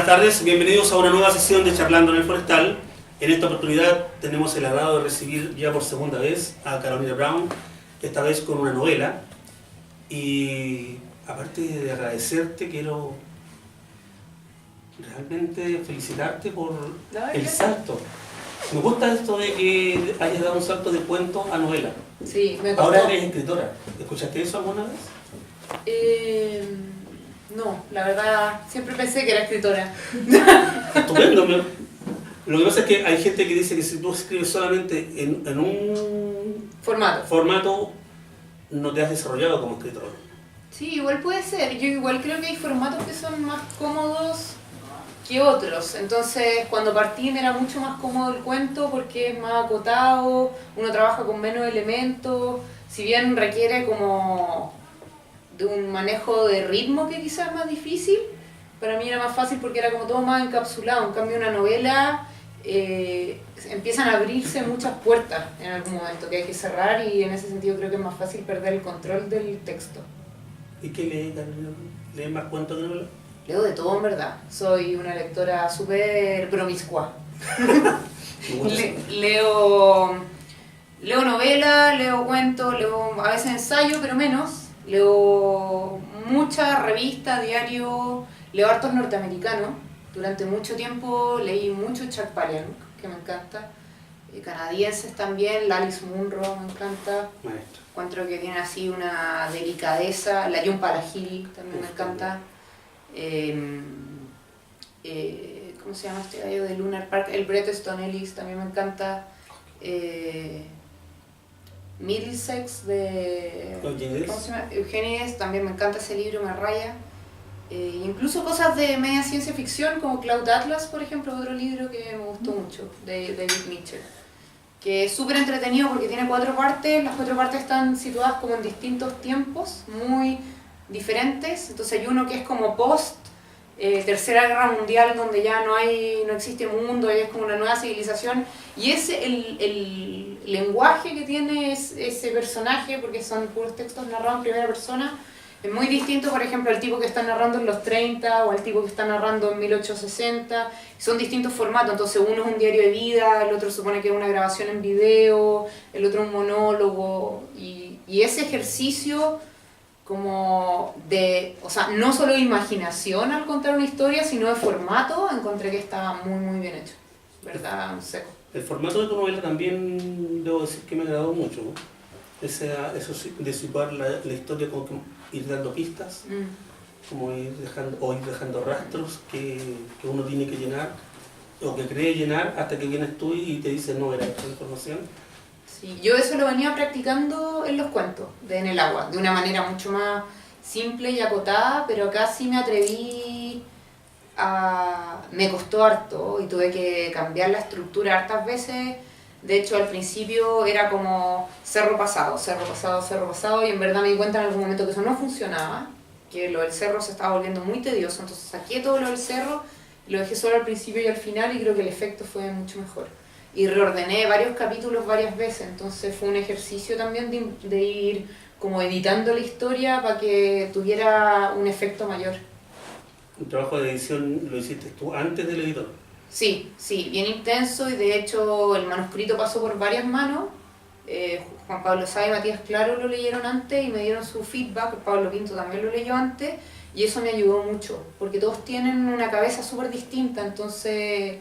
tardes, bienvenidos a una nueva sesión de Charlando en el Forestal. En esta oportunidad tenemos el agrado de recibir ya por segunda vez a Carolina Brown, esta vez con una novela. Y aparte de agradecerte, quiero realmente felicitarte por el salto. Me gusta esto de que hayas dado un salto de cuento a novela. Sí, me costó. Ahora eres escritora. ¿Escuchaste eso alguna vez? No, la verdad, siempre pensé que era escritora. Estupendo. Lo que pasa es que hay gente que dice que si tú escribes solamente en un formato, no te has desarrollado como escritor. Sí, igual puede ser. Yo igual creo que hay formatos que son más cómodos que otros. Entonces, cuando partí me era mucho más cómodo el cuento porque es más acotado, uno trabaja con menos elementos, si bien requiere como de un manejo de ritmo que quizás es más difícil, para mí era más fácil porque era como todo más encapsulado. En cambio, una novela empiezan a abrirse muchas puertas en algún momento que hay que cerrar, y en ese sentido creo que es más fácil perder el control del texto. ¿Y qué lees, Carolina? ¿Lees más cuentos que novela? Leo de todo, en verdad. Soy una lectora súper promiscua. Leo novela, leo cuentos, leo a veces ensayo, pero menos. Leo mucha revista, diario, leo hartos norteamericanos. Durante mucho tiempo leí mucho Chuck Palahniuk, que me encanta. Canadienses también, Alice Munro me encanta. Maestro. Encuentro que tiene así una delicadeza. La Jhumpa Lahiri también me encanta. ¿Cómo se llama este gallo de Lunar Park? El Bret Easton Ellis también me encanta. Middlesex de ¿cómo se llama? Eugenides, también me encanta ese libro, me raya. Incluso cosas de media ciencia ficción como Cloud Atlas, por ejemplo, otro libro que me gustó mucho, de David Mitchell, que es súper entretenido porque tiene 4 partes. Las 4 partes están situadas como en distintos tiempos muy diferentes. Entonces hay uno que es como post Tercera Guerra Mundial, donde ya no existe mundo, y es como una nueva civilización, y ese el lenguaje que tiene ese personaje, porque son puros textos narrados en primera persona, es muy distinto, por ejemplo, al tipo que está narrando en los 30 o al tipo que está narrando en 1860. Son distintos formatos. Entonces uno es un diario de vida, el otro supone que es una grabación en video, el otro un monólogo, y ese ejercicio como de, o sea, no solo de imaginación al contar una historia, sino de formato, encontré que estaba muy muy bien hecho, ¿verdad? Seco. El formato de tu novela también debo decir que me agradó mucho, ¿no? Eso de situar la historia, como ir dando pistas, como ir dejando rastros que uno tiene que llenar, o que cree llenar, hasta que vienes tú y te dices, no, era esta información. Sí, yo eso lo venía practicando en los cuentos, En el agua, de una manera mucho más simple y acotada, pero acá sí me atreví me costó harto y tuve que cambiar la estructura hartas veces. De hecho, al principio era como cerro pasado, y en verdad me di cuenta en algún momento que eso no funcionaba, que lo del cerro se estaba volviendo muy tedioso, entonces saqué todo lo del cerro, lo dejé solo al principio y al final, y creo que el efecto fue mucho mejor. Y reordené varios capítulos varias veces, entonces fue un ejercicio también de ir como editando la historia para que tuviera un efecto mayor. ¿El trabajo de edición lo hiciste tú antes del editor? Sí, bien intenso, y de hecho el manuscrito pasó por varias manos. Juan Pablo Sá y Matías Claro lo leyeron antes y me dieron su feedback. Pablo Pinto también lo leyó antes, y eso me ayudó mucho, porque todos tienen una cabeza súper distinta, entonces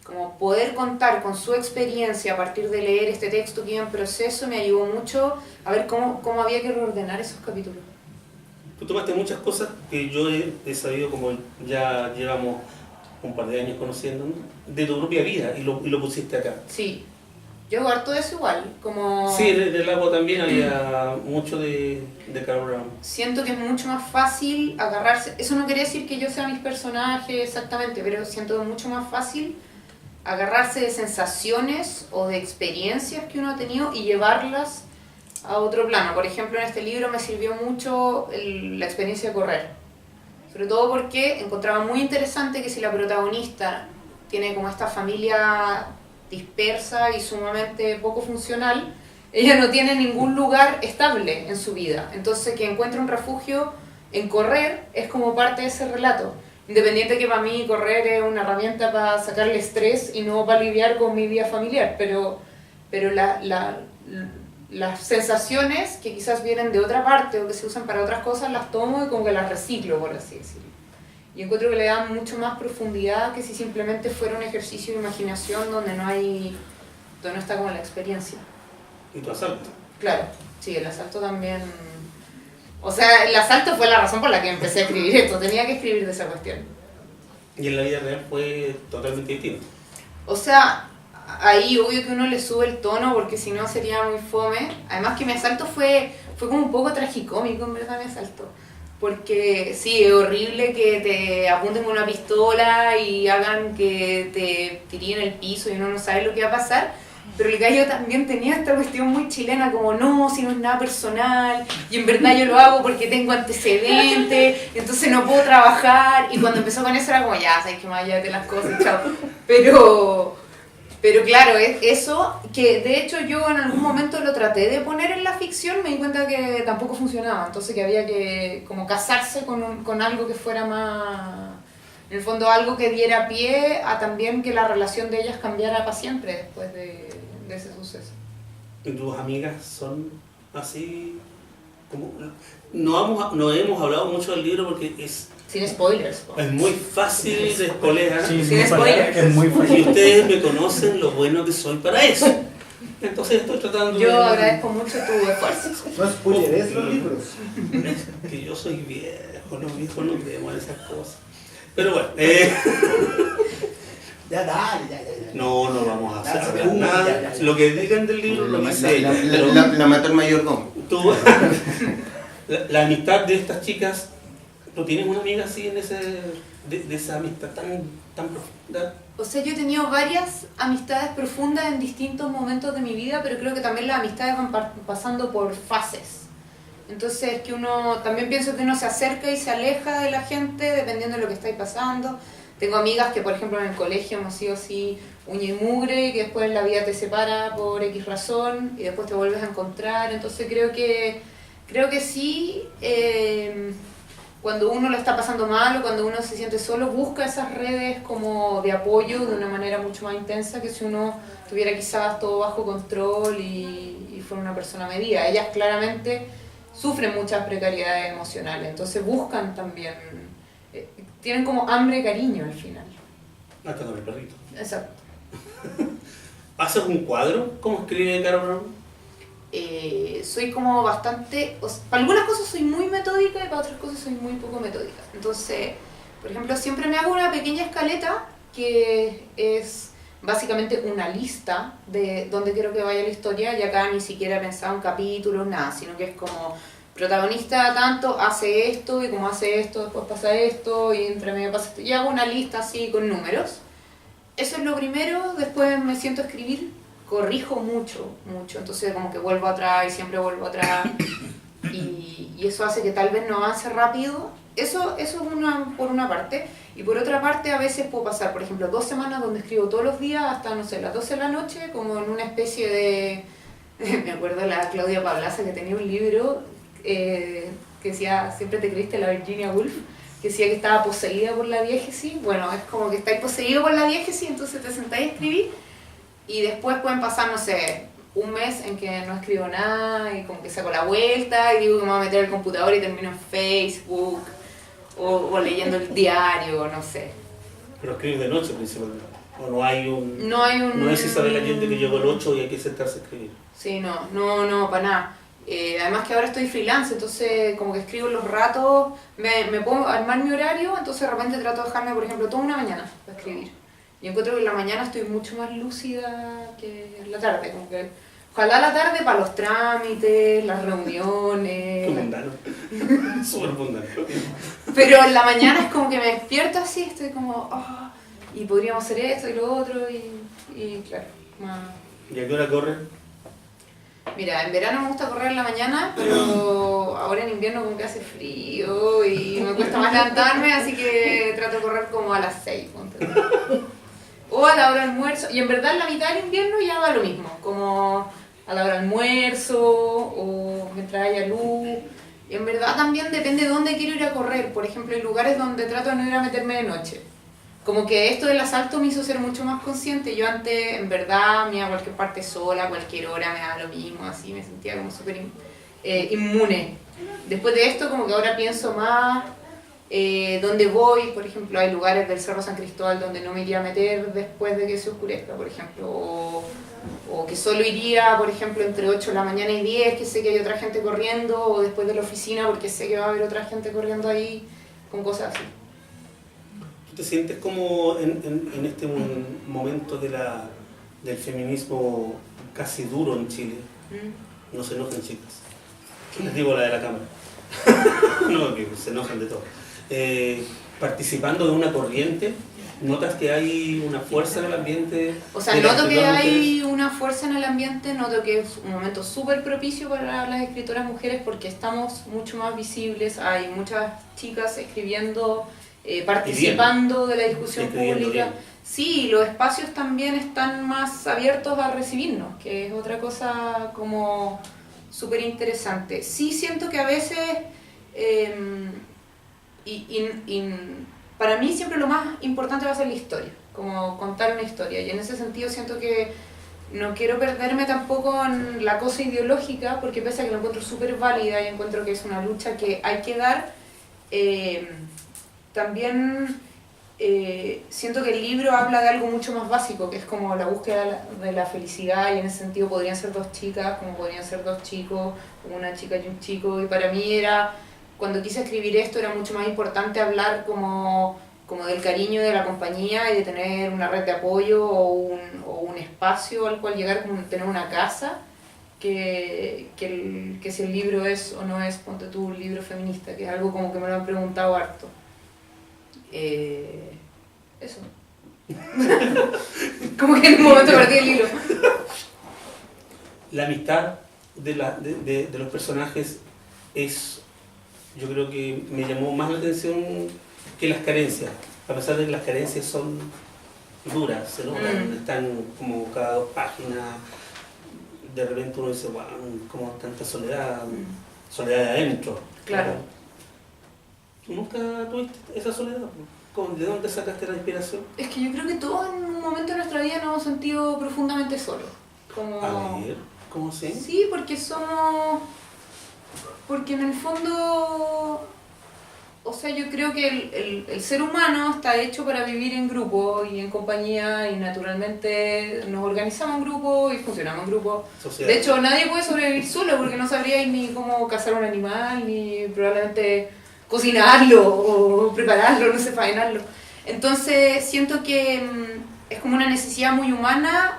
como poder contar con su experiencia a partir de leer este texto que iba en proceso me ayudó mucho a ver cómo había que reordenar esos capítulos. Tú tomaste muchas cosas que yo he sabido, como ya llevamos un par de años conociéndonos, de tu propia vida, y lo pusiste acá. Sí, yo hago harto de eso igual, como... Sí, del agua también había mucho de Carol Brown. Siento que es mucho más fácil agarrarse, eso no quiere decir que yo sea mis personajes exactamente, pero siento que es mucho más fácil agarrarse de sensaciones o de experiencias que uno ha tenido y llevarlas a otro plano. Por ejemplo, en este libro me sirvió mucho la experiencia de correr, sobre todo porque encontraba muy interesante que si la protagonista tiene como esta familia dispersa y sumamente poco funcional, ella no tiene ningún lugar estable en su vida, entonces que encuentre un refugio en correr es como parte de ese relato. Independiente que para mí correr es una herramienta para sacarle estrés y no para lidiar con mi vida familiar, pero las sensaciones que quizás vienen de otra parte o que se usan para otras cosas las tomo y como que las reciclo, por así decirlo. Y encuentro que le dan mucho más profundidad que si simplemente fuera un ejercicio de imaginación donde no está como la experiencia. ¿Y tu asalto? Claro, sí, el asalto también... O sea, el asalto fue la razón por la que empecé a escribir esto, tenía que escribir de esa cuestión. ¿Y en la vida real fue totalmente distinto? O sea, ahí obvio que uno le sube el tono porque si no sería muy fome. Además que mi asalto fue como un poco tragicómico, en verdad, mi asalto. Porque sí, es horrible que te apunten con una pistola y hagan que te tiren en el piso y uno no sabe lo que va a pasar. Pero el gallo también tenía esta cuestión muy chilena, como no, si no es nada personal, y en verdad yo lo hago porque tengo antecedentes, entonces no puedo trabajar. Y cuando empezó con eso era como, ya, sabes que más allá de las cosas, chao. Pero claro, es eso que de hecho yo en algún momento lo traté de poner en la ficción, me di cuenta que tampoco funcionaba, entonces que había que como casarse con algo que fuera más... En el fondo algo que diera pie a también que la relación de ellas cambiara para siempre después de ese suceso. ¿Y tus amigas son así? Como... No hemos hablado mucho del libro porque es... Sin spoilers. Es muy fácil de spoilear. Sí, sin spoilers. Es muy fácil. Y ustedes me conocen lo bueno que soy para eso. Entonces estoy tratando Yo agradezco mucho tu esfuerzo. No spoileres los libros. Es que yo soy viejo, los viejos no creemos en esas cosas. Pero bueno, Ya. no vamos a hacer Ya, nada. ya. Lo que digan del libro lo dice ella. Pero La mató el mayordomo. tú, la amistad de estas chicas, ¿tú tienes una amiga así en de esa amistad tan profunda? O sea, yo he tenido varias amistades profundas en distintos momentos de mi vida, pero creo que también las amistades van pasando por fases. Entonces, que uno, también pienso que uno se acerca y se aleja de la gente dependiendo de lo que estáis pasando. Tengo amigas que, por ejemplo, en el colegio hemos sido así uña y mugre, y que después la vida te separa por X razón y después te vuelves a encontrar. Entonces, creo que sí, cuando uno lo está pasando mal o cuando uno se siente solo, busca esas redes como de apoyo de una manera mucho más intensa que si uno tuviera quizás todo bajo control y fuera una persona medida. Ellas claramente sufren muchas precariedades emocionales, entonces buscan también, tienen como hambre de cariño al final. Hasta con el perrito. Exacto. ¿Haces un cuadro? ¿Cómo escribe Caro Brown? Soy como bastante, para algunas cosas soy muy metódica y para otras cosas soy muy poco metódica. Entonces, por ejemplo, siempre me hago una pequeña escaleta que es básicamente una lista de dónde quiero que vaya la historia, y acá ni siquiera he pensado en capítulos, nada, sino que es como protagonista tanto hace esto, y como hace esto, después pasa esto, y entre medio pasa esto, y hago una lista así con números. Eso es lo primero, después me siento a escribir, corrijo mucho, entonces como que vuelvo atrás y siempre vuelvo atrás, y eso hace que tal vez no avance rápido. Eso es por una parte. Y por otra parte, a veces puedo pasar, por ejemplo, 2 semanas donde escribo todos los días hasta, no sé, las 12 de la noche, como en una especie de... Me acuerdo de la Claudia Pablaza, que tenía un libro que decía, siempre te creíste la Virginia Woolf, que decía que estaba poseída por la diégesis. Bueno, es como que estáis poseído por la diégesis, entonces te sentáis a escribir, y después pueden pasar, no sé, un mes en que no escribo nada, y como que saco la vuelta, y digo que me voy a meter al computador y termino en Facebook, o leyendo el diario, no sé. Pero escribes de noche principalmente. O no hay un... No es Isabel Allende que llegó al 8 y hay que sentarse a escribir. Sí, no, para nada. Además que ahora estoy freelance, entonces como que escribo los ratos, me puedo armar mi horario, entonces de repente trato de dejarme, por ejemplo, toda una mañana para escribir. Y encuentro que en la mañana estoy mucho más lúcida que en la tarde, como que ojalá la tarde para los trámites, las reuniones. Qué mundano. Súper mundano. Pero en la mañana es como que me despierto así, estoy como, y podríamos hacer esto y lo otro, y claro, más... ¿Y a qué hora corres? Mira, en verano me gusta correr en la mañana, pero ahora en invierno como que hace frío y me cuesta más levantarme, así que trato de correr como a las 6, ponte. O a la hora del almuerzo, y en verdad en la mitad del invierno ya va lo mismo, como a la hora del almuerzo o mientras haya luz. Y en verdad también depende de dónde quiero ir a correr. Por ejemplo, hay lugares donde trato de no ir a meterme de noche. Como que esto del asalto me hizo ser mucho más consciente. Yo antes, en verdad, me iba a cualquier parte sola, a cualquier hora, me daba lo mismo, así, me sentía como súper inmune. Después de esto, como que ahora pienso más dónde voy. Por ejemplo, hay lugares del Cerro San Cristóbal donde no me iría a meter después de que se oscurezca, por ejemplo. O que solo iría, por ejemplo, entre 8 de la mañana y 10, que sé que hay otra gente corriendo, o después de la oficina porque sé que va a haber otra gente corriendo ahí, con cosas así. ¿Tú te sientes como en este momento del feminismo casi duro en Chile? No se enojen, chicas. Les digo la de la cámara. No, que se enojan de todo. Participando de una corriente, ¿notas que hay una fuerza en el ambiente? O sea, noto que hay una fuerza en el ambiente, noto que es un momento súper propicio para las escritoras mujeres porque estamos mucho más visibles, hay muchas chicas escribiendo, participando de la discusión pública. Sí, los espacios también están más abiertos a recibirnos, que es otra cosa como súper interesante. Sí siento que a veces, para mí siempre lo más importante va a ser la historia, como contar una historia, y en ese sentido siento que no quiero perderme tampoco en la cosa ideológica, porque pese a que lo encuentro súper válida y encuentro que es una lucha que hay que dar, también siento que el libro habla de algo mucho más básico, que es como la búsqueda de la felicidad, y en ese sentido podrían ser dos chicas, como podrían ser dos chicos, como una chica y un chico, y para mí era, cuando quise escribir esto, era mucho más importante hablar como del cariño de la compañía y de tener una red de apoyo o un espacio al cual llegar, como tener una casa, que si el libro es o no es, ponte tú, un libro feminista, que es algo como que me lo han preguntado harto. Eso. Como que en un momento perdí el hilo. La amistad de los personajes es, yo creo que me llamó más la atención que las carencias, a pesar de que las carencias son duras, se notan, están como cada 2 páginas, de repente uno dice, wow, como tanta soledad, soledad de adentro. Claro. ¿Tú nunca tuviste esa soledad? ¿De dónde sacaste la inspiración? Es que yo creo que todos en un momento de nuestra vida nos hemos sentido profundamente solos. Como... A ver, ¿cómo sé? Sí, porque en el fondo, o sea, yo creo que el ser humano está hecho para vivir en grupo y en compañía, y naturalmente nos organizamos en grupo y funcionamos en grupo. Sociedad. De hecho, nadie puede sobrevivir solo porque no sabríais ni cómo cazar un animal, ni probablemente cocinarlo o prepararlo, no sé, faenarlo. Entonces siento que es como una necesidad muy humana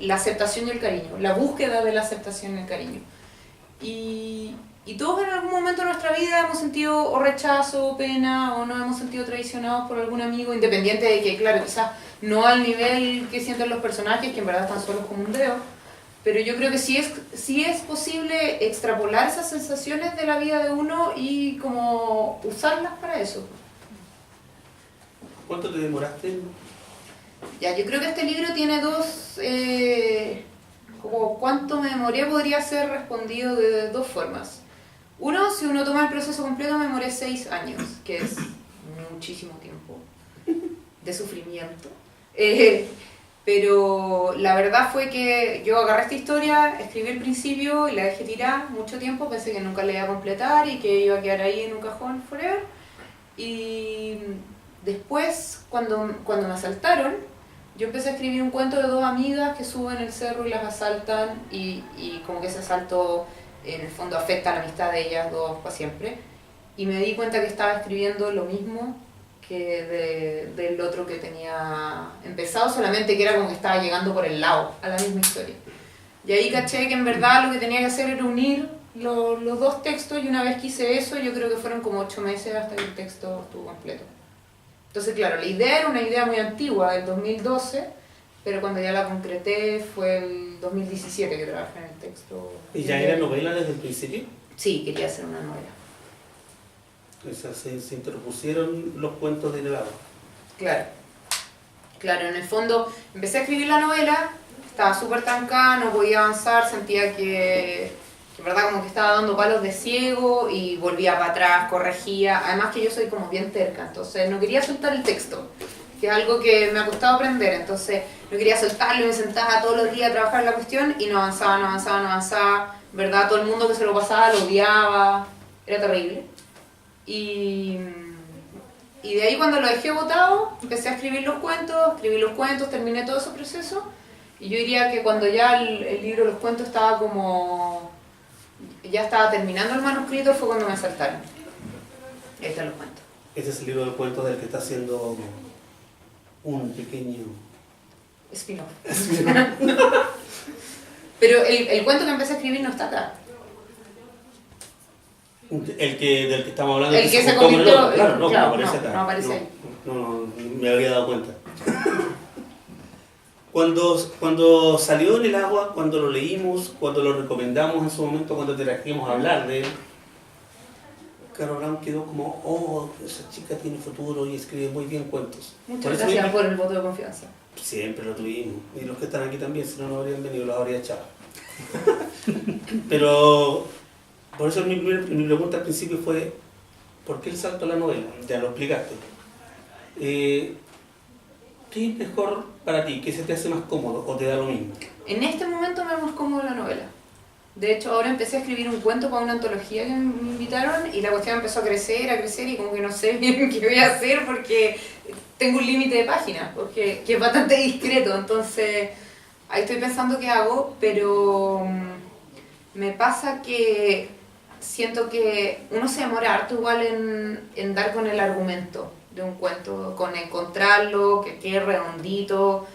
la aceptación y el cariño, la búsqueda de la aceptación y el cariño. Y todos en algún momento de nuestra vida hemos sentido o rechazo, o pena, o nos hemos sentido traicionados por algún amigo, independiente de que, claro, quizás no al nivel que sienten los personajes, que en verdad están solos como un dedo, pero yo creo que sí es posible extrapolar esas sensaciones de la vida de uno y como usarlas para eso. ¿Cuánto te demoraste? Ya, yo creo que este libro tiene dos... como cuánto me demoré podría ser respondido de 2 formas. Uno, si uno toma el proceso completo, me demoré 6 años, que es muchísimo tiempo de sufrimiento. Pero la verdad fue que yo agarré esta historia, escribí el principio y la dejé tirar mucho tiempo, pensé que nunca la iba a completar y que iba a quedar ahí en un cajón forever. Y después, cuando me asaltaron, yo empecé a escribir un cuento de 2 amigas que suben el cerro y las asaltan, y como que ese asalto en el fondo afecta a la amistad de ellas dos para siempre. Y me di cuenta que estaba escribiendo lo mismo que del otro que tenía empezado, solamente que era como que estaba llegando por el lado a la misma historia. Y ahí caché que en verdad lo que tenía que hacer era unir los 2 textos, y una vez que hice eso, yo creo que fueron como 8 meses hasta que el texto estuvo completo. Entonces, claro, la idea era una idea muy antigua, del 2012, pero cuando ya la concreté fue el 2017 que trabajé en el texto. ¿Y ya era novela desde el principio? Sí, quería hacer una novela. O sea, se interpusieron los cuentos de Nevado. Claro, en el fondo empecé a escribir la novela, estaba súper trancada, no podía avanzar, sentía que verdad como que estaba dando palos de ciego y volvía para atrás, corregía. Además que yo soy como bien terca, entonces no quería soltar el texto, que es algo que me ha costado aprender, entonces no quería soltarlo y me sentaba todos los días a trabajar en la cuestión y no avanzaba, ¿verdad? Todo el mundo que se lo pasaba lo odiaba, era terrible. Y de ahí cuando lo dejé botado, empecé a escribir los cuentos, terminé todo ese proceso y yo diría que cuando ya el libro Los Cuentos estaba como... ya estaba terminando el manuscrito, fue cuando me saltaron. Ahí están los cuentos. Este es el libro de cuentos del que está haciendo un pequeño... spin-off. Pero el cuento que empecé a escribir no está acá. Del que estamos hablando. El que se convirtió... Claro, no aparece acá. No aparece ahí. No, me habría dado cuenta. Cuando salió en el agua, cuando lo leímos, cuando lo recomendamos en su momento, cuando te trajimos a hablar de él, Carol Brown quedó como, oh, esa chica tiene futuro y escribe muy bien cuentos. Muchas gracias por el voto de confianza. Siempre lo tuvimos. Y los que están aquí también, si no, no habrían venido, los habría echado. Pero, por eso mi pregunta al principio fue, ¿por qué el salto a la novela? Ya lo explicaste. ¿Qué es mejor para ti? ¿Qué se te hace más cómodo o te da lo mismo? En este momento me es más cómodo la novela. De hecho, ahora empecé a escribir un cuento para una antología que me invitaron y la cuestión empezó a crecer y como que no sé bien qué voy a hacer porque tengo un límite de páginas, que es bastante discreto, entonces ahí estoy pensando qué hago, pero me pasa que siento que uno se demora harto igual en dar con el argumento de un cuento, con encontrarlo, que quede redondito,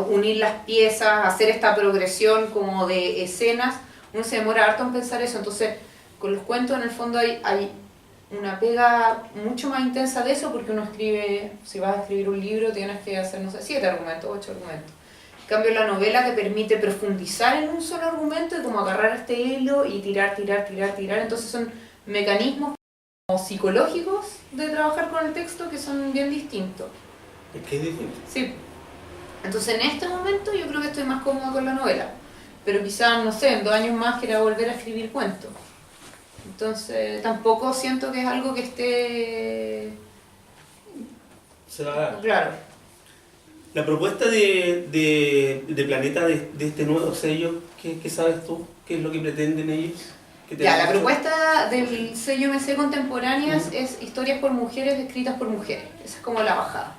unir las piezas, hacer esta progresión como de escenas, uno se demora harto en pensar eso, entonces con los cuentos en el fondo hay una pega mucho más intensa de eso porque uno escribe, si vas a escribir un libro tienes que hacer, no sé, 7 argumentos, 8 argumentos. En cambio la novela te permite profundizar en un solo argumento y como agarrar este hilo y tirar, entonces son mecanismos como psicológicos de trabajar con el texto que son bien distintos. ¿Es que es distinto? Sí. Entonces en este momento yo creo que estoy más cómoda con la novela, pero quizás, no sé, en 2 años más quiera volver a escribir cuentos. Entonces tampoco siento que es algo que esté... Se va a dar. Claro. La propuesta de Planeta, de este nuevo sello, ¿qué sabes tú? ¿Qué es lo que pretenden ellos? Ya, la propuesta del sello MC Contemporáneas es historias por mujeres escritas por mujeres. Esa es como la bajada.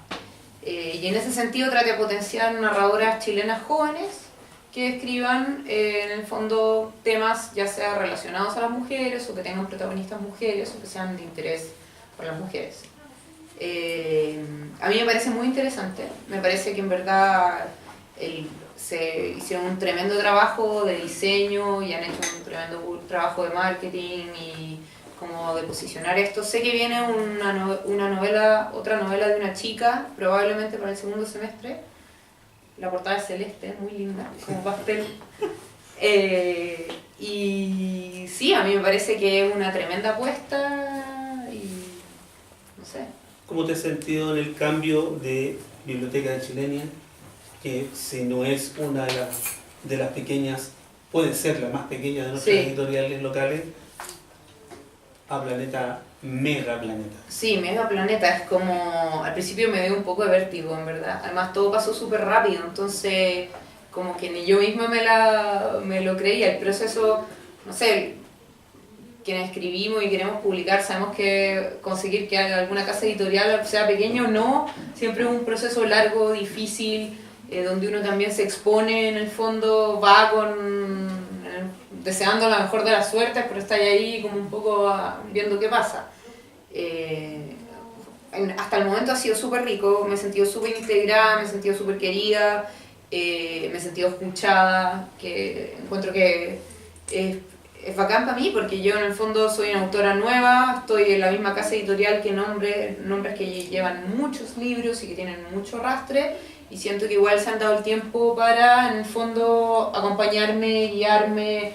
Y en ese sentido trata de potenciar narradoras chilenas jóvenes que escriban en el fondo temas ya sea relacionados a las mujeres o que tengan protagonistas mujeres o que sean de interés para las mujeres. A mí me parece muy interesante, me parece que en verdad se hicieron un tremendo trabajo de diseño y han hecho un tremendo trabajo de marketing y como de posicionar esto. Sé que viene una novela, otra novela de una chica, probablemente para el segundo semestre. La portada es celeste, muy linda, como pastel. Y sí, a mí me parece que es una tremenda apuesta y no sé. ¿Cómo te has sentido en el cambio de Biblioteca de Chilenia, que si no es una de las pequeñas, puede ser la más pequeña de nuestras editoriales locales, a Planeta, Mega Planeta? Sí, Mega Planeta es como, al principio me dio un poco de vértigo, en verdad. Además todo pasó súper rápido, entonces como que ni yo misma me lo creía. El proceso, no sé, quienes escribimos y queremos publicar, sabemos que conseguir que alguna casa editorial sea pequeña o no, siempre es un proceso largo, difícil, donde uno también se expone en el fondo, va deseando la mejor de las suertes, pero está ahí como un poco viendo qué pasa. Hasta el momento ha sido súper rico, me he sentido súper integrada, me he sentido súper querida, me he sentido escuchada, que encuentro que es bacán para mí porque yo en el fondo soy una autora nueva, estoy en la misma casa editorial que nombres que llevan muchos libros y que tienen mucho rastre y siento que igual se han dado el tiempo para en el fondo acompañarme, guiarme,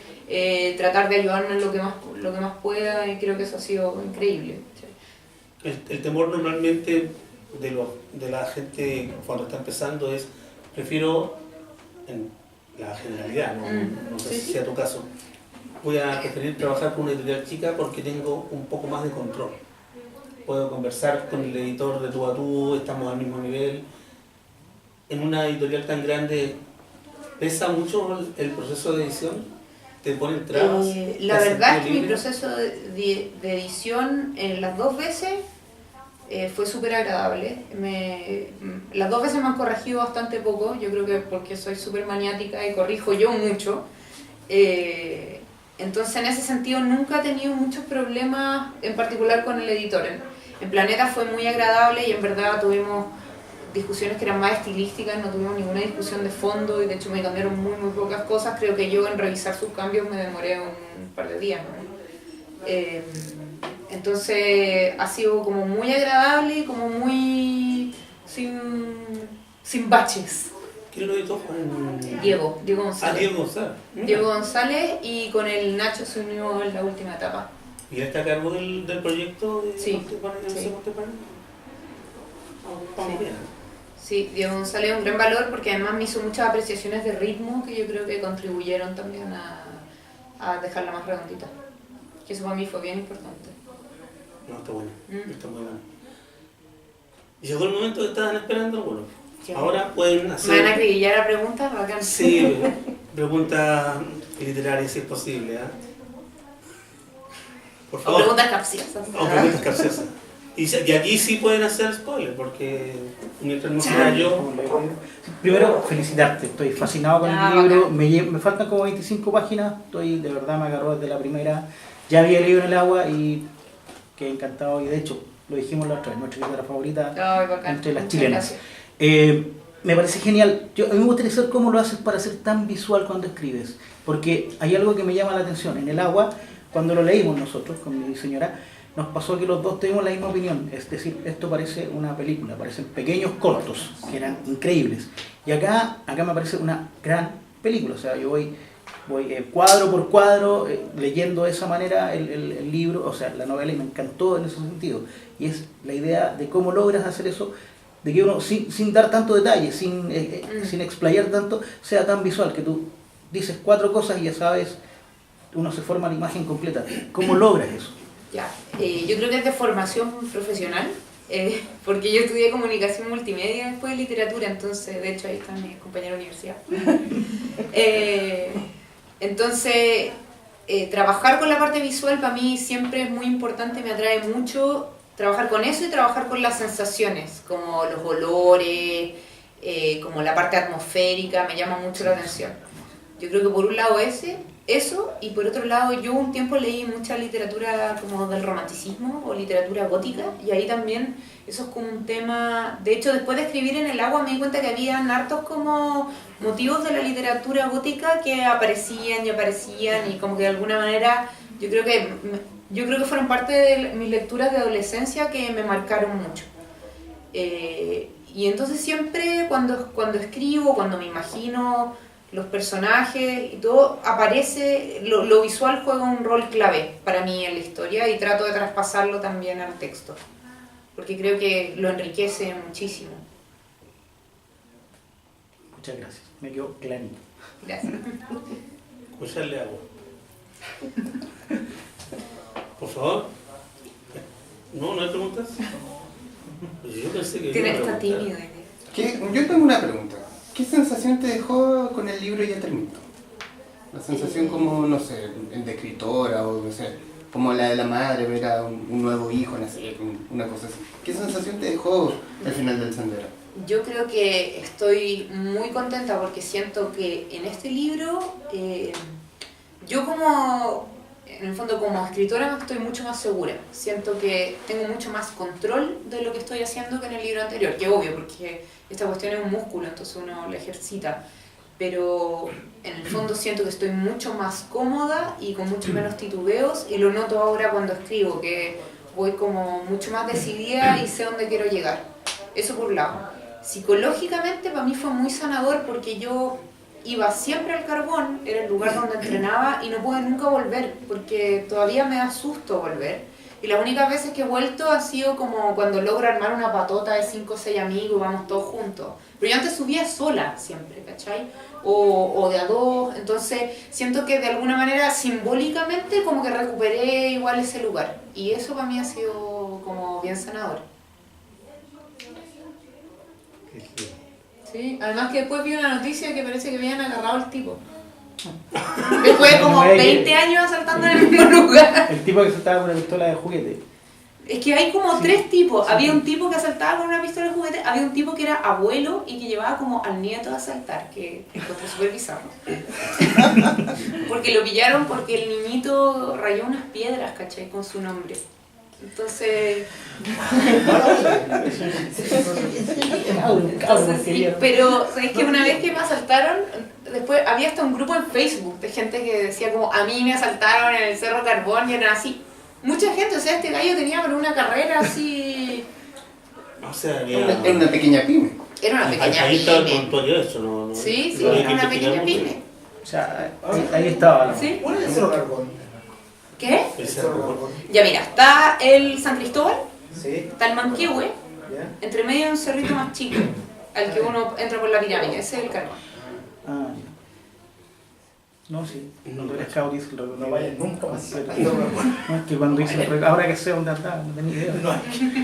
tratar de ayudarme en lo que más pueda y creo que eso ha sido increíble. El temor normalmente de la gente cuando está empezando es, prefiero en la generalidad, no sé si sea tu caso, voy a preferir trabajar con una editorial chica porque tengo un poco más de control. Puedo conversar con el editor de tú a tú, estamos al mismo nivel. En una editorial tan grande, ¿pesa mucho el proceso de edición? ¿Te ponen trabas? La verdad es que mi proceso de edición las 2 veces fue súper agradable. Las 2 veces me han corregido bastante poco, yo creo que porque soy súper maniática y corrijo yo mucho. Entonces en ese sentido nunca he tenido muchos problemas, en particular con el editor. En Planeta fue muy agradable y en verdad tuvimos discusiones que eran más estilísticas, no tuvimos ninguna discusión de fondo y de hecho me cambiaron muy pocas cosas. Creo que yo en revisar sus cambios me demoré un par de días, ¿no? Entonces ha sido como muy agradable y como muy sin baches. ¿Quién lo editó? Diego González. Ah, Diego González. Diego González, y con el Nacho se unió en la última etapa. ¿Y él está a cargo del proyecto? Sí. Vamos bien. Sí, Diego González es un gran valor porque además me hizo muchas apreciaciones de ritmo que yo creo que contribuyeron también a dejarla más redondita. Que eso para mí fue bien importante. No, está bueno. Está muy bueno. Y llegó el momento que estaban esperando, bueno. Ahora pueden hacer... ¿Me van a acribillar a preguntas? Bacán. Sí, preguntas literarias si es posible. Por favor. O preguntas capciosas. O preguntas capciosas. Y aquí sí pueden hacer spoiler, porque mientras no sea yo... Primero, felicitarte, estoy fascinado con el libro, me faltan como 25 páginas, de verdad me agarró desde la primera, ya vi el libro en el agua y quedé encantado, y de hecho, lo dijimos la otra vez, nuestra escritora favorita entre las chilenas. Me parece genial. A mí me gustaría saber cómo lo haces para ser tan visual cuando escribes, porque hay algo que me llama la atención. En el agua, cuando lo leímos nosotros con mi señora, nos pasó que los dos tuvimos la misma opinión, es decir, esto parece una película, parecen pequeños cortos, que eran increíbles. Y acá me parece una gran película, o sea, yo voy cuadro por cuadro leyendo de esa manera el libro, o sea, la novela, y me encantó en ese sentido. Y es la idea de cómo logras hacer eso, de que uno, sin dar tanto detalle, sin explayar tanto, sea tan visual, que tú dices 4 cosas y ya sabes, uno se forma la imagen completa. ¿Cómo logras eso? Ya, yo creo que es de formación profesional, porque yo estudié comunicación multimedia después de literatura, entonces de hecho ahí están mis compañeros de universidad. Entonces, trabajar con la parte visual para mí siempre es muy importante, me atrae mucho trabajar con eso y trabajar con las sensaciones, como los olores, como la parte atmosférica, me llama mucho la atención. Yo creo que por un lado eso, y por otro lado yo un tiempo leí mucha literatura como del romanticismo o literatura gótica, y ahí también eso es como un tema. De hecho, después de escribir en el agua me di cuenta que habían hartos como motivos de la literatura gótica que aparecían y como que de alguna manera yo creo que fueron parte de mis lecturas de adolescencia que me marcaron mucho. Y entonces siempre cuando escribo, cuando me imagino los personajes y todo, aparece, lo visual juega un rol clave para mí en la historia, y trato de traspasarlo también al texto, porque creo que lo enriquece muchísimo. Muchas gracias, me quedó clarito. Gracias. Escucharle agua. Por favor. ¿No hay preguntas? Yo pensé que... Está tímido. Yo tengo una pregunta. ¿Qué sensación te dejó con el libro ya terminado? La sensación como, no sé, de escritora o no sé, como la de la madre, ver a un nuevo hijo nacer, una cosa así. ¿Qué sensación te dejó al final del sendero? Yo creo que estoy muy contenta porque siento que en este libro, yo en el fondo como escritora estoy mucho más segura. Siento que tengo mucho más control de lo que estoy haciendo que en el libro anterior, que obvio, porque esta cuestión es un músculo, entonces uno la ejercita. Pero en el fondo siento que estoy mucho más cómoda y con mucho menos titubeos, y lo noto ahora cuando escribo, que voy como mucho más decidida y sé dónde quiero llegar. Eso por un lado. Psicológicamente para mí fue muy sanador porque yo iba siempre al Carbón, era el lugar donde entrenaba, y no pude nunca volver porque todavía me da susto volver. Y las únicas veces que he vuelto ha sido como cuando logro armar una patota de 5 o 6 amigos y vamos todos juntos. Pero yo antes subía sola siempre, ¿cachai? O de a dos, entonces siento que de alguna manera simbólicamente como que recuperé igual ese lugar. Y eso para mí ha sido como bien sanador. Sí, además que después vi una noticia que parece que habían agarrado al tipo. Después de como 20 años asaltando en el mismo lugar. El tipo que saltaba con una pistola de juguete. Es que hay como 3 tipos. Había un tipo que asaltaba con una pistola de juguete, había un tipo que era abuelo y que llevaba como al nieto a asaltar, que encontré súper bizarro. Porque lo pillaron porque el niñito rayó unas piedras, ¿cachai? Con su nombre. Entonces, sí, pero ¿sabéis que una vez que me asaltaron, después había hasta un grupo en Facebook de gente que decía como a mí me asaltaron en el Cerro Carbón y eran así? Mucha gente, o sea, este gallo tenía pero una carrera así... O sea, Era una pequeña pyme. Era una pequeña ahí estaba el pyme. consultorio eso, ¿no? Sí, No hay era que una investigar pequeña mucho. pyme. O sea, ahí estaba. ¿No? ¿Sí? ¿Cuál es el Cerro Carbón? ¿Qué? El Cerro Carbón. Ya mira, está el San Cristóbal, Sí. está el Manquehue, ¿Ya? entre medio hay un cerrito más chico, al que uno entra por la pirámide, ese es el Carbón. Ah, ya. No, sí. No, Cuando no. eres scout dices que no vayas nunca más. Al Cerro Carbón. No, es que cuando hice ahora que sé dónde andaba, no tenía idea. No,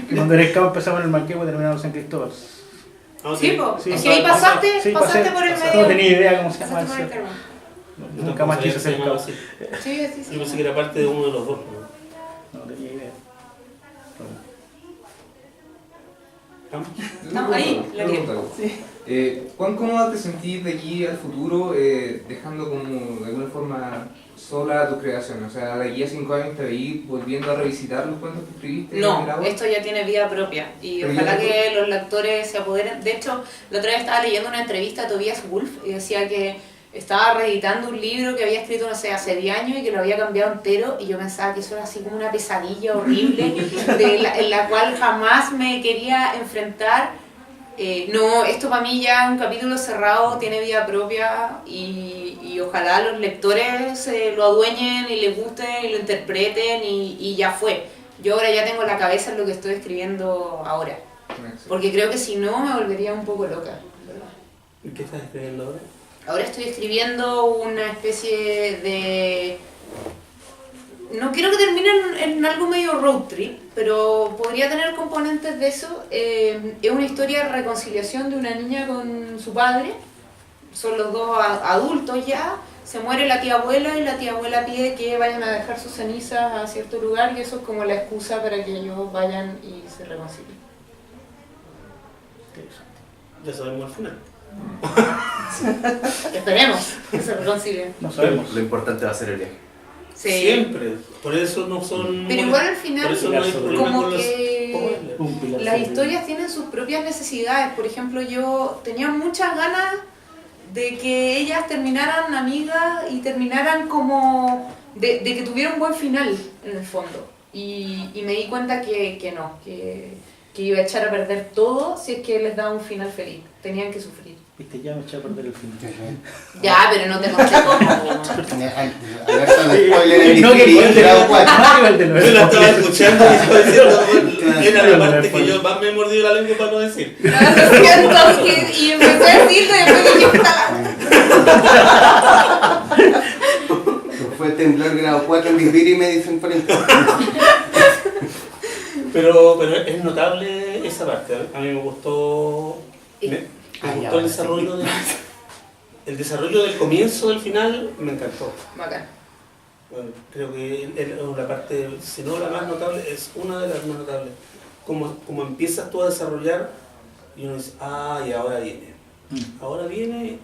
Y cuando eres scout empezamos en el Manquehue y terminamos en San Cristóbal. Ah, Sí, po. Sí, Es que ahí pasaste, Sí, pasaste pasé, por el pasé. medio. No tenía idea cómo se llama Pasaste el por el cerro. Carbón. Nunca más quise ser scout. así. Sí, sí, sí. Yo pensé que era parte de uno de los dos. ¿no? No tenía idea. Estamos ahí, Una Loriel. pregunta. ¿Cuán cómoda te sentís de aquí al futuro dejando como de alguna forma sola tu creación? O sea, de aquí a 5 años te veís volviendo a revisitar los cuentos que escribiste en No, el agua. esto ya tiene vida propia y Pero ojalá yo- que los lectores se apoderen. De hecho, la otra vez estaba leyendo una entrevista a Tobias Wolff y decía que estaba reeditando un libro que había escrito, no sé, hace 10 años y que lo había cambiado entero y yo pensaba que eso era así como una pesadilla horrible en la cual jamás me quería enfrentar. No, esto para mí ya es un capítulo cerrado, tiene vida propia y ojalá los lectores se lo adueñen y les guste y lo interpreten y ya fue. Yo ahora ya tengo la cabeza en lo que estoy escribiendo ahora, porque creo que si no me volvería un poco loca, ¿verdad? ¿Y qué estás escribiendo ahora? Ahora estoy escribiendo una especie de... No quiero que termine en algo medio road trip, pero podría tener componentes de eso. Es una historia de reconciliación de una niña con su padre. Son los dos adultos ya. Se muere la tía abuela y la tía abuela pide que vayan a dejar sus cenizas a cierto lugar y eso es como la excusa para que ellos vayan y se reconcilien. Ya sabemos al final. Esperemos que se reconcilien. No sabemos. Lo importante va a ser el viaje. Sí. Siempre. Por eso no son... Pero igual al Por final, eso no hay problema como con los que spoilers. Un pilar las sobre- historias tienen sus propias necesidades. Por ejemplo, yo tenía muchas ganas de que ellas terminaran amigas y terminaran como... de que tuviera un buen final, en el fondo. Y me di cuenta que no, que iba a echar a perder todo si es que les daba un final feliz. Tenían que sufrir. Viste, ya me eché a perder el film. Ya, pero no te conté cómo. Alerta de spoiler en No, que Disney, grado 4. Yo la estaba escuchando y estaba diciendo, era la parte que yo más me he mordido la lengua para no decir. Lo siento, y empecé a decirlo y después dije, Fue temblor grado 4 en Disney y me dicen por esto. Pero es notable esa parte. A mí me gustó... Me gustó el desarrollo del comienzo del final, me encantó. Bacán. Bueno, creo que la parte, si no la más notable, es una de las más notables. Como empiezas tú a desarrollar y uno dice, ah, y ahora viene. Ahora viene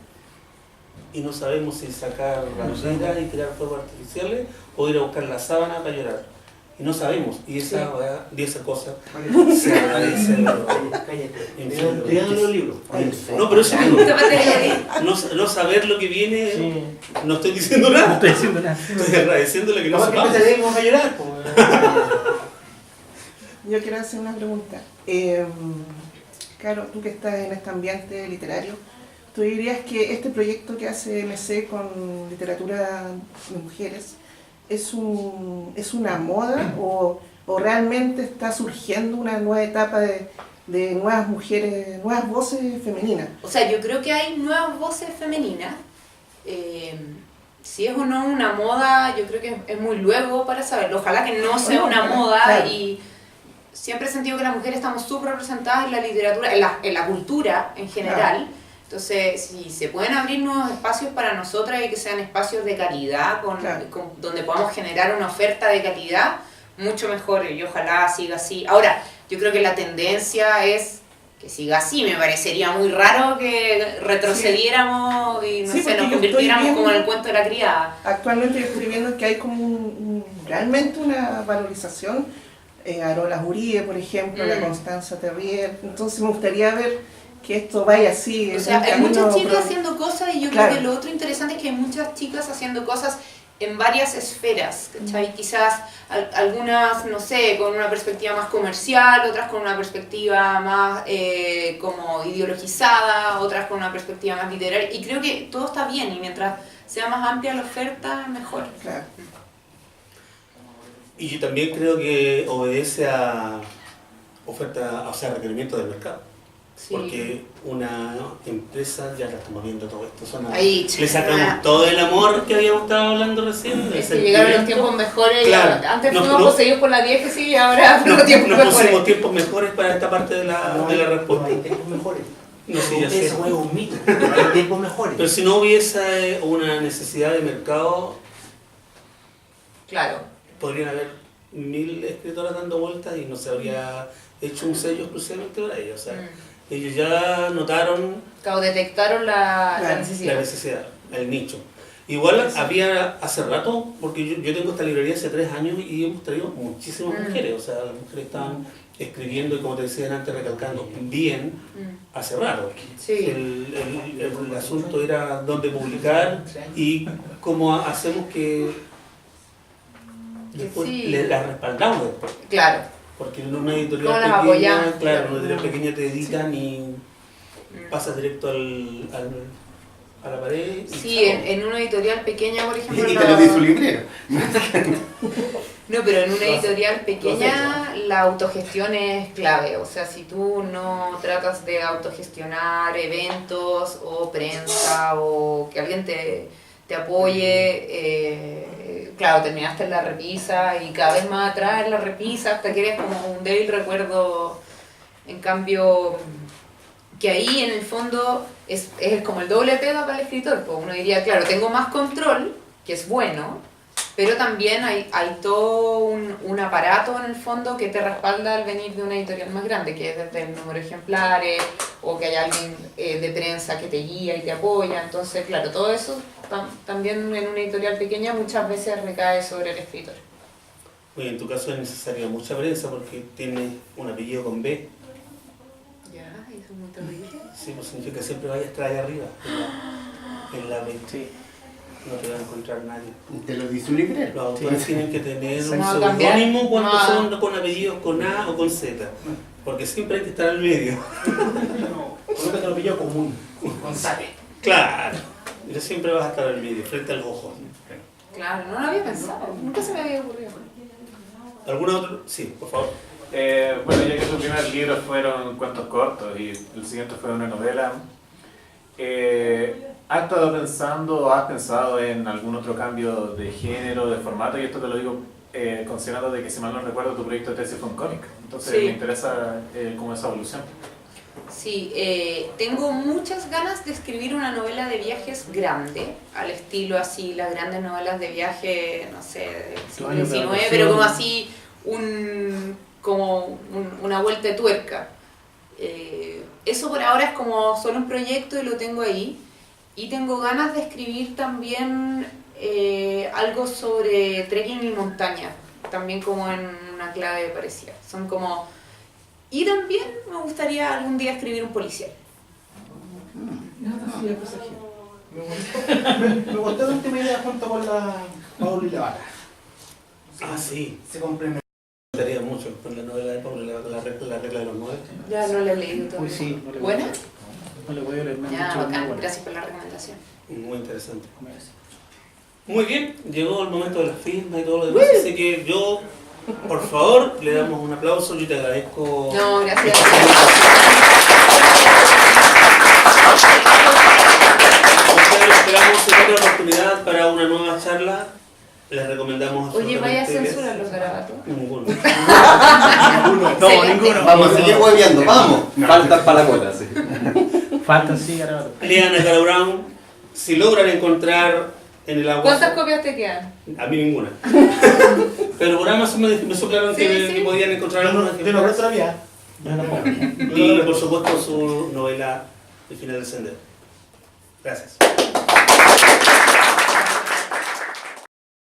y no sabemos si sacar la hoguera y tirar fuegos artificiales o ir a buscar la sábana para llorar. Y no sabemos. Y esa, esa cosa se agradece. Lean los libros. No, pero eso digo, Tómate la no saber lo que viene, Sí. no estoy diciendo No nada. estoy diciendo nada. Estoy agradeciéndole que no Capaz que sepamos. empezaremos a llorar. Pues. Yo quiero hacer una pregunta. Claro, tú que estás en este ambiente literario, ¿tú dirías que este proyecto que hace MC con literatura de mujeres es una moda o ¿O realmente está surgiendo una nueva etapa de nuevas mujeres, nuevas voces femeninas? O sea, yo creo que hay nuevas voces femeninas. Si es o no una moda, yo creo que es muy luego para saberlo. Ojalá que no sea una moda, claro. y siempre he sentido que las mujeres estamos súper representadas en la literatura, en la cultura en general. Claro. Entonces, si se pueden abrir nuevos espacios para nosotras y que sean espacios de calidad, donde podamos generar una oferta de calidad, mucho mejor, y ojalá siga así. Ahora, yo creo que la tendencia es que siga así. Me parecería muy raro que retrocediéramos y no sé, nos convirtiéramos como en el cuento de la criada. Actualmente yo estoy viendo que hay como realmente una valorización. Arola Uribe, por ejemplo, la Constanza Terrier. Entonces me gustaría ver que esto vaya así. O sea, hay muchas chicas haciendo cosas, y yo creo que lo otro interesante es que hay muchas chicas haciendo cosas en varias esferas, ¿cachai? Quizás algunas, no sé, con una perspectiva más comercial, otras con una perspectiva más como ideologizada, otras con una perspectiva más literaria, y creo que todo está bien, y mientras sea más amplia la oferta, mejor. Claro. Y yo también creo que obedece a oferta, o sea, requerimiento del mercado. Sí. Porque una empresa, ya la estamos viendo todo esto, le sacamos todo el amor que habíamos estado hablando recién. Es que llegaron los tiempos mejores, claro, antes fuimos poseídos por la diégesis y ahora los tiempos mejores. Nos pusimos tiempos mejores para esta parte de la respuesta. No hay tiempos mejores. No sé, ya sé. Eso es un mito, no hay tiempos mejores. Pero si no hubiese una necesidad de mercado, claro, podrían haber 1000 escritoras dando vueltas y no se habría hecho un sello exclusivamente para ellos. O sea, ellos ya notaron... Claro, detectaron la necesidad. La necesidad, el nicho. Igual había hace rato, porque yo tengo esta librería hace 3 años y hemos traído muchísimas mujeres. O sea, las mujeres estaban escribiendo y, como te decían antes, recalcando bien hace rato. Sí. El asunto era dónde publicar y cómo hacemos que después la respaldamos después. Claro. Porque en una editorial pequeña, claro, una editorial pequeña te editan y pasas directo a la pared. Sí, en una editorial pequeña, por ejemplo. Y te lo dice su librero. No, pero en una editorial pequeña la autogestión es clave. O sea, si tú no tratas de autogestionar eventos o prensa o que alguien te apoye, claro, terminaste en la repisa y cada vez más atrás en la repisa hasta que eres como un débil recuerdo. En cambio, que ahí en el fondo es como el doble pega para el escritor. Pues uno diría, claro, tengo más control, que es bueno, pero también hay todo un aparato en el fondo que te respalda al venir de una editorial más grande, que es desde el número de ejemplares, o que hay alguien de prensa que te guía y te apoya. Entonces, claro, todo eso también en una editorial pequeña muchas veces recae sobre el escritor. Oye, en tu caso es necesaria mucha prensa porque tienes un apellido con B. Ya, eso es muy terrible. Sí, pues significa que siempre vayas a estar ahí arriba, en la B. Sí. No te va a encontrar nadie. Te lo dice un librero. Los autores tienen que tener un No, seudónimo cuando no. son con apellidos con A o con Z. Porque siempre hay que estar al medio. Colócate el apellido común, González. Claro. Yo siempre vas a estar al medio, frente al ojo. Claro, no lo había pensado, nunca se me había ocurrido. ¿Alguna otra? Sí, por favor. Bueno, ya que sus primeros libros fueron cuentos cortos y el siguiente fue una novela, ¿has estado pensando o has pensado en algún otro cambio de género, de formato? Y esto te lo digo considerando de que, si mal no recuerdo, tu proyecto de tesis fue un cómic. Entonces me interesa cómo esa evolución. Sí, tengo muchas ganas de escribir una novela de viajes grande, al estilo así, las grandes novelas de viaje, no sé, del siglo XIX, pero como así, una vuelta de tuerca. Eso por ahora es como solo un proyecto y lo tengo ahí. Y tengo ganas de escribir también algo sobre trekking y montaña, también como en una clave parecida. Son como... Y también me gustaría algún día escribir un policial. Me gustó la última idea junto con la Paula y la Vaca. Ah, sí. Se complementa. Me gustaría mucho con la novela de Pablo, la regla de los 9. Ya no la he leído todavía. Uy, sí, no le ¿Buena? No le voy a leer, me han Ya, dicho bacán. bueno. Gracias por la recomendación. Muy interesante. Muy bien, llegó el momento de las firmas y todo lo demás, así que yo Por favor, le damos un aplauso. Yo te agradezco. No, gracias. Nosotros esperamos en otra oportunidad para una nueva charla. Les recomendamos. Oye, vaya a censurar los garabatos. Ninguno. No, ninguno. Vamos a seguir hueveando, vamos. Faltan para la cuota, sí. Faltan, sí, garabatos. Lean a Carol Brown. Si logran encontrar en el agua. ¿Cuántas copias te quedan? A mí ninguna. Pero por Amazon me soplaron que podían encontrar algunas. Yo no creo todavía. Y por supuesto su novela El final del sendero. Gracias.